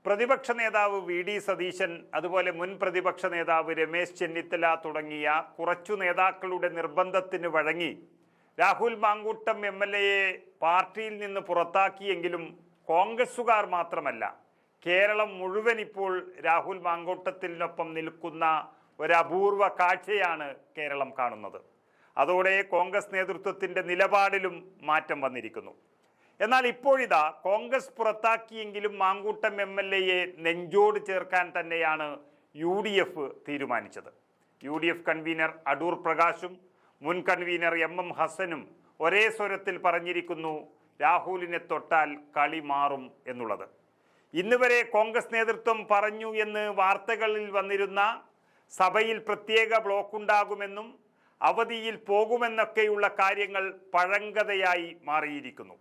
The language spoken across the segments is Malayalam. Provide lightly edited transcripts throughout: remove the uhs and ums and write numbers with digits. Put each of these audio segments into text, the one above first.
പ്രതിപക്ഷ നേതാവ് വി.ഡി. സതീശൻ, അതുപോലെ മുൻ പ്രതിപക്ഷ നേതാവ് രമേശ് ചെന്നിത്തല തുടങ്ങിയ കുറച്ചു നേതാക്കളുടെ നിർബന്ധത്തിന് വഴങ്ങി രാഹുൽ മാങ്കൂട്ടം എം.എൽ.എയെ പാർട്ടിയിൽ നിന്ന് പുറത്താക്കിയെങ്കിലും കോൺഗ്രസുകാർ മാത്രമല്ല, കേരളം മുഴുവൻ ഇപ്പോൾ രാഹുൽ മാങ്കൂട്ടത്തിനൊപ്പം നിൽക്കുന്ന ഒരപൂർവ കാഴ്ചയാണ് കേരളം കാണുന്നത്. അതോടെ കോൺഗ്രസ് നേതൃത്വത്തിൻ്റെ നിലപാടിലും മാറ്റം വന്നിരിക്കുന്നു. എന്നാൽ ഇപ്പോഴിതാ കോൺഗ്രസ് പുറത്താക്കിയെങ്കിലും മാങ്കൂട്ടം എം.എൽ.എയെ നെഞ്ചോട് ചേർക്കാൻ തന്നെയാണ് UDF തീരുമാനിച്ചത്. UDF കൺവീനർ അടൂർ പ്രകാശും മുൻ കൺവീനർ MM ഹസനും ഒരേ സ്വരത്തിൽ പറഞ്ഞിരിക്കുന്നു, രാഹുലിനെ തൊട്ടാൽ കളി മാറും എന്നുള്ളത്. ഇന്ന് വരെ കോൺഗ്രസ് നേതൃത്വം പറഞ്ഞു എന്ന് വാർത്തകളിൽ വന്നിരുന്ന സഭയിൽ പ്രത്യേക ബ്ലോക്കുണ്ടാകുമെന്നും അവധിയിൽ പോകുമെന്നൊക്കെയുള്ള കാര്യങ്ങൾ പഴങ്കഥയായി മാറിയിരിക്കുന്നു.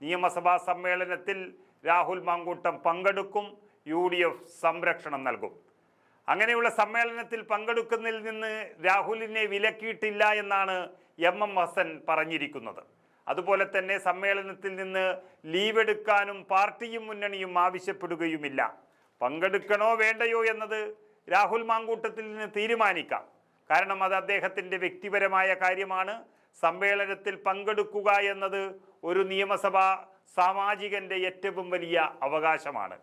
നിയമസഭാ സമ്മേളനത്തിൽ രാഹുൽ മാങ്കൂട്ടം പങ്കെടുക്കും, UDF സംരക്ഷണം നൽകും. അങ്ങനെയുള്ള സമ്മേളനത്തിൽ പങ്കെടുക്കുന്നതിൽ നിന്ന് രാഹുലിനെ വിലക്കിയിട്ടില്ല എന്നാണ് MM ഹസൻ പറഞ്ഞിരിക്കുന്നത്. അതുപോലെ തന്നെ സമ്മേളനത്തിൽ നിന്ന് ലീവ് എടുക്കാനും പാർട്ടിയും മുന്നണിയും ആവശ്യപ്പെടുകയുമില്ല. പങ്കെടുക്കണോ വേണ്ടയോ എന്നത് രാഹുൽ മാങ്കൂട്ടത്തിൽ നിന്ന് തീരുമാനിക്കാം. കാരണം അത് അദ്ദേഹത്തിൻ്റെ വ്യക്തിപരമായ കാര്യമാണ്. സമ്മേളനത്തിൽ പങ്കെടുക്കുക എന്നത് ഒരു നിയമസഭാ സാമാജികൻ്റെ ഏറ്റവും വലിയ അവകാശമാണ്.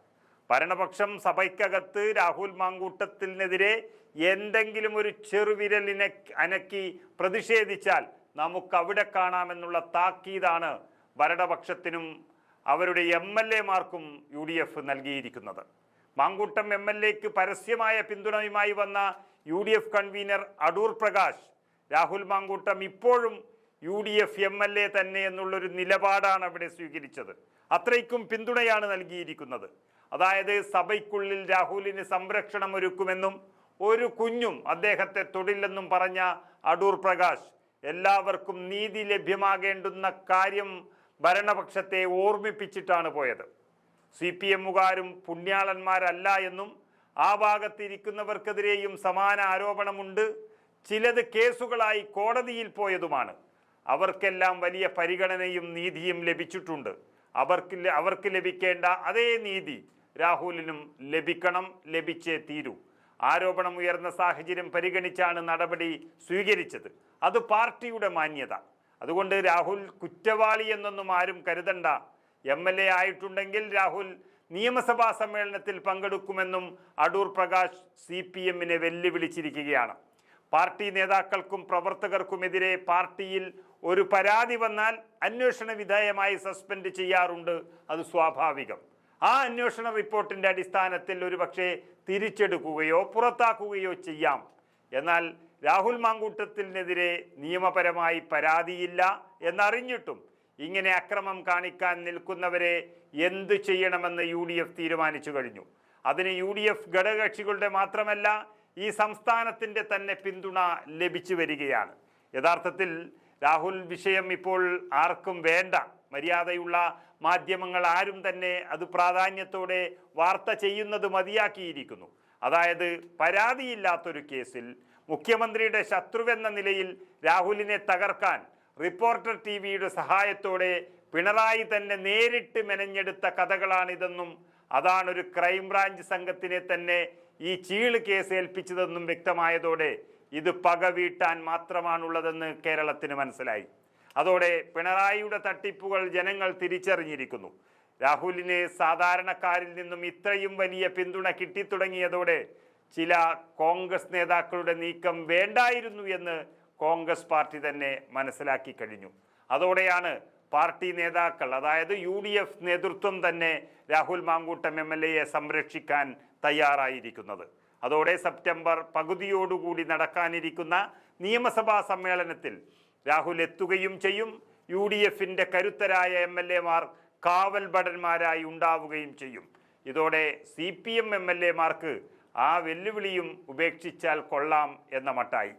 ഭരണപക്ഷം സഭയ്ക്കകത്ത് രാഹുൽ മാങ്കൂട്ടത്തിനെതിരെ എന്തെങ്കിലും ഒരു ചെറുവിരലിനെ അനക്കി പ്രതിഷേധിച്ചാൽ നമുക്കവിടെ കാണാമെന്നുള്ള താക്കീതാണ് ഭരണപക്ഷത്തിനും അവരുടെ MLA-മാർക്കും UDF നൽകിയിരിക്കുന്നത്. മാങ്കൂട്ടം MLA-ക്ക് പരസ്യമായ പിന്തുണയുമായി വന്ന UDF കൺവീനർ അടൂർ പ്രകാശ്, രാഹുൽ മാങ്കൂട്ടം ഇപ്പോഴും UDF MLA തന്നെ എന്നുള്ളൊരു നിലപാടാണ് അവിടെ സ്വീകരിച്ചത്. അത്രയ്ക്കും പിന്തുണയാണ് നൽകിയിരിക്കുന്നത്. അതായത് സഭയ്ക്കുള്ളിൽ രാഹുലിന് സംരക്ഷണം ഒരുക്കുമെന്നും ഒരു കുഞ്ഞും അദ്ദേഹത്തെ തൊടില്ലെന്നും പറഞ്ഞ അടൂർ പ്രകാശ് എല്ലാവർക്കും നീതി ലഭ്യമാകേണ്ടുന്ന കാര്യം ഭരണപക്ഷത്തെ ഓർമ്മിപ്പിച്ചിട്ടാണ് പോയത്. CPM-കാരും പുണ്യാളന്മാരല്ല എന്നും ആ ഭാഗത്തിരിക്കുന്നവർക്കെതിരെയും സമാന ആരോപണമുണ്ട്, ചിലത് കേസുകളായി കോടതിയിൽ പോയതുമാണ്. അവർക്കെല്ലാം വലിയ പരിഗണനയും നീതിയും ലഭിച്ചിട്ടുണ്ട്. അവർക്ക് ലഭിക്കേണ്ട അതേ നീതി രാഹുലിനും ലഭിക്കണം, ലഭിച്ചേ തീരൂ. ആരോപണം ഉയർന്ന സാഹചര്യം പരിഗണിച്ചാണ് നടപടി സ്വീകരിച്ചത്. അത് പാർട്ടിയുടെ മാന്യത. അതുകൊണ്ട് രാഹുൽ കുറ്റവാളി എന്നൊന്നും ആരും കരുതണ്ട. MLA ആയിട്ടുണ്ടെങ്കിൽ രാഹുൽ നിയമസഭാ സമ്മേളനത്തിൽ പങ്കെടുക്കുമെന്നും അടൂർ പ്രകാശ് CPM-നെ വെല്ലുവിളിച്ചിരിക്കുകയാണ്. പാർട്ടി നേതാക്കൾക്കും പ്രവർത്തകർക്കുമെതിരെ പാർട്ടിയിൽ ഒരു പരാതി വന്നാൽ അന്വേഷണ വിധേയമായി സസ്പെൻഡ് ചെയ്യാറുണ്ട്. അത് സ്വാഭാവികം. ആ അന്വേഷണ റിപ്പോർട്ടിൻ്റെ അടിസ്ഥാനത്തിൽ ഒരുപക്ഷെ തിരിച്ചെടുക്കുകയോ പുറത്താക്കുകയോ ചെയ്യാം. എന്നാൽ രാഹുൽ മാങ്കൂട്ടത്തിനെതിരെ നിയമപരമായി പരാതിയില്ല എന്നറിഞ്ഞിട്ടും ഇങ്ങനെ അക്രമം കാണിക്കാൻ നിൽക്കുന്നവരെ എന്തു ചെയ്യണമെന്ന് UDF തീരുമാനിച്ചു കഴിഞ്ഞു. അതിന് UDF ഘടകകക്ഷികളുടെ മാത്രമല്ല ഈ സംസ്ഥാനത്തിൻ്റെ തന്നെ പിന്തുണ ലഭിച്ചു വരികയാണ്. യഥാർത്ഥത്തിൽ രാഹുൽ വിഷയം ഇപ്പോൾ ആർക്കും വേണ്ട. മര്യാദയുള്ള മാധ്യമങ്ങൾ ആരും തന്നെ അത് പ്രാധാന്യത്തോടെ വാർത്ത ചെയ്യുന്നത് മതിയാക്കിയിരിക്കുന്നു. അതായത് പരാതിയില്ലാത്തൊരു കേസിൽ മുഖ്യമന്ത്രിയുടെ ശത്രുവെന്ന നിലയിൽ രാഹുലിനെ തകർക്കാൻ റിപ്പോർട്ടർ TV-യുടെ സഹായത്തോടെ പിണറായി തന്നെ നേരിട്ട് മെനഞ്ഞെടുത്ത കഥകളാണിതെന്നും അതാണൊരു ക്രൈംബ്രാഞ്ച് സംഘത്തിനെ തന്നെ ഈ ചീള് കേസ് ഏൽപ്പിച്ചതെന്നും വ്യക്തമായതോടെ ഇത് പക വീട്ടാൻ മാത്രമാണുള്ളതെന്ന് കേരളത്തിന് മനസ്സിലായി. അതോടെ പിണറായിയുടെ തട്ടിപ്പുകൾ ജനങ്ങൾ തിരിച്ചറിഞ്ഞിരിക്കുന്നു. രാഹുലിന് സാധാരണക്കാരിൽ നിന്നും ഇത്രയും വലിയ പിന്തുണ കിട്ടിത്തുടങ്ങിയതോടെ ചില കോൺഗ്രസ് നേതാക്കളുടെ നീക്കം വേണ്ടായിരുന്നു എന്ന് കോൺഗ്രസ് പാർട്ടി തന്നെ മനസ്സിലാക്കി കഴിഞ്ഞു. അതോടെയാണ് പാർട്ടി നേതാക്കൾ, അതായത് UDF നേതൃത്വം തന്നെ രാഹുൽ മാങ്കൂട്ടം MLA-യെ സംരക്ഷിക്കാൻ തയ്യാറായിരിക്കുന്നത്. അതോടെ സെപ്റ്റംബർ പകുതിയോടുകൂടി നടക്കാനിരിക്കുന്ന നിയമസഭാ സമ്മേളനത്തിൽ രാഹുൽ എത്തുകയും ചെയ്യും. UDF-ന്റെ കരുത്തരായ MLA-മാർ കാവൽ ഭടന്മാരായി ഉണ്ടാവുകയും ചെയ്യും. ഇതോടെ CPM MLA-മാർക്ക് ആ വെല്ലുവിളിയും ഉപേക്ഷിച്ചാൽ കൊള്ളാം എന്ന മട്ടായി.